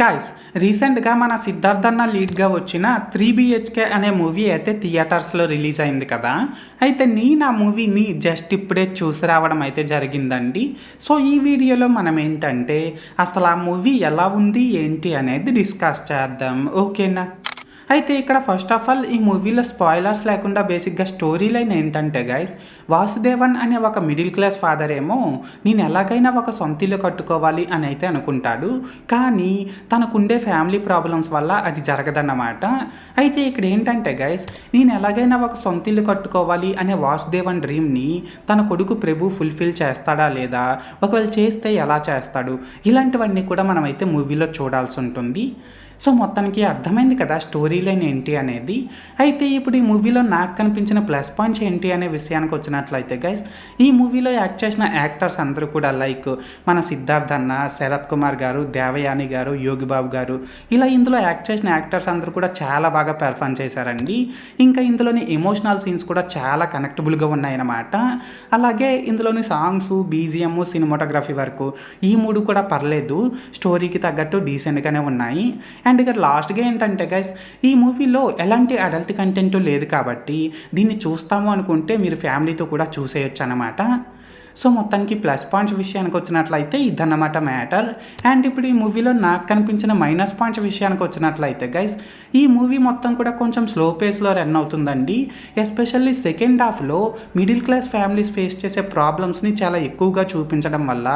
Guys, రీసెంట్గా మన సిద్ధార్థ్ అన్న లీడ్గా వచ్చిన 3BHK అనే మూవీ అయితే థియేటర్స్లో రిలీజ్ అయింది కదా. అయితే నేను ఆ మూవీని జస్ట్ ఇప్పుడే చూసి రావడం అయితే జరిగిందండి. సో ఈ వీడియోలో మనం ఏంటంటే అసలు ఆ మూవీ ఎలా ఉంది ఏంటి అనేది డిస్కస్ చేద్దాం, ఓకేనా. అయితే ఇక్కడ ఫస్ట్ ఆఫ్ ఆల్ ఈ మూవీలో స్పాయిలర్స్ లేకుండా బేసిక్గా స్టోరీ లైన్ ఏంటంటే గైస్, వాసుదేవన్ అనే ఒక మిడిల్ క్లాస్ ఫాదర్ ఏమో నేను ఎలాగైనా ఒక సొంత ఇల్లు కట్టుకోవాలి అని అయితే అనుకుంటాడు. కానీ తనకుండే ఫ్యామిలీ ప్రాబ్లమ్స్ వల్ల అది జరగదన్నమాట. అయితే ఇక్కడ ఏంటంటే గైస్, నేను ఎలాగైనా ఒక సొంత ఇల్లు కట్టుకోవాలి అనే వాసుదేవన్ డ్రీమ్ని తన కొడుకు ప్రభు ఫుల్ఫిల్ చేస్తాడా లేదా, ఒకవేళ చేస్తే ఎలా చేస్తాడు, ఇలాంటివన్నీ కూడా మనమైతే మూవీలో చూడాల్సి ఉంటుంది. సో మొత్తానికి అర్థమైంది కదా స్టోరీ లైన్ ఏంటి అనేది. అయితే ఇప్పుడు ఈ మూవీలో నాకు కనిపించిన ప్లస్ పాయింట్స్ ఏంటి అనే విషయానికి వచ్చినట్లయితే గైస్, ఈ మూవీలో యాక్ట్ చేసిన యాక్టర్స్ అందరూ కూడా లైక్ మన సిద్ధార్థ్ అన్న, శరత్ కుమార్ గారు, దేవయాని గారు, యోగిబాబు గారు, ఇలా ఇందులో యాక్ట్ చేసిన యాక్టర్స్ అందరూ కూడా చాలా బాగా పెర్ఫామ్ చేశారండి. ఇంకా ఇందులోని ఎమోషనల్ సీన్స్ కూడా చాలా కనెక్టబుల్గా ఉన్నాయన్నమాట. అలాగే ఇందులోని సాంగ్స్, బీజిఎం, సినిమాటోగ్రఫీ వరకు ఈ మూడు కూడా పర్లేదు, స్టోరీకి తగ్గట్టు డీసెంట్గానే ఉన్నాయి. అండ్ ఇక్కడ లాస్ట్గా ఏంటంటే గైస్, ఈ మూవీలో ఎలాంటి అడల్ట్ కంటెంట్ లేదు కాబట్టి దీన్ని చూస్తాము అనుకుంటే మీరు ఫ్యామిలీతో కూడా చూసేయచ్చు అన్నమాట. సో మొత్తానికి ప్లస్ పాయింట్స్ విషయానికి వచ్చినట్లయితే ఇదన్నమాట మ్యాటర్. అండ్ ఇప్పుడు ఈ మూవీలో నాకు కనిపించిన మైనస్ పాయింట్స్ విషయానికి వచ్చినట్లయితే గైస్, ఈ మూవీ మొత్తం కూడా కొంచెం స్లో పేస్లో రన్ అవుతుందండి. ఎస్పెషల్లీ సెకండ్ హాఫ్లో మిడిల్ క్లాస్ ఫ్యామిలీస్ ఫేస్ చేసే ప్రాబ్లమ్స్ని చాలా ఎక్కువగా చూపించడం వల్ల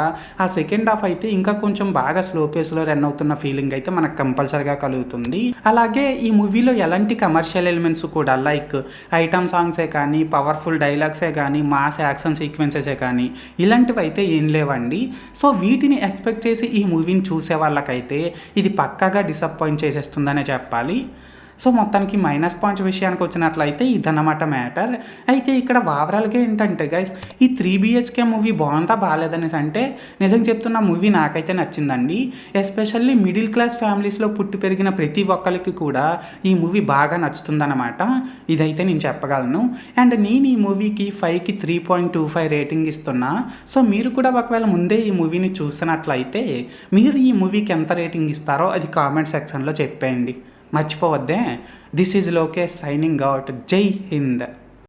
ఆ సెకండ్ హాఫ్ అయితే ఇంకా కొంచెం బాగా స్లో పేస్లో రన్ అవుతున్న ఫీలింగ్ అయితే మనకు కంపల్సరీగా కలుగుతుంది. అలాగే ఈ మూవీలో ఎలాంటి కమర్షియల్ ఎలిమెంట్స్ కూడా లైక్ ఐటమ్ సాంగ్సే కానీ, పవర్ఫుల్ డైలాగ్సే కానీ, మాస్ యాక్షన్ సీక్వెన్సెసే కానీ ఇలాంటివి అయితే ఏం లేవండి. సో వీటిని ఎక్స్పెక్ట్ చేసి ఈ మూవీని చూసే వాళ్ళకైతే ఇది పక్కాగా డిసప్పాయింట్ చేసేస్తుందనే చెప్పాలి. సో మొత్తానికి మైనస్ పాయింట్స్ విషయానికి వచ్చినట్లయితే ఇదన్నమాట మ్యాటర్. అయితే ఇక్కడ ఓవరాల్గా ఏంటంటే గైస్, ఈ 3BHK మూవీ బాగుందా బాగాలేదనేసి అంటే నిజంగా చెప్తున్న మూవీ నాకైతే నచ్చిందండి. ఎస్పెషల్లీ మిడిల్ క్లాస్ ఫ్యామిలీస్లో పుట్టి పెరిగిన ప్రతి ఒక్కరికి కూడా ఈ మూవీ బాగా నచ్చుతుందన్నమాట. ఇదైతే నేను చెప్పగలను. అండ్ నేను ఈ మూవీకి 5కి 3.25 రేటింగ్ ఇస్తున్నా. సో మీరు కూడా ఒకవేళ ముందే ఈ మూవీని చూసినట్లయితే మీరు ఈ మూవీకి ఎంత రేటింగ్ ఇస్తారో అది కామెంట్ సెక్షన్లో చెప్పేయండి, మర్చిపోవద్దే. This is Lokesh signing out. జై హింద్.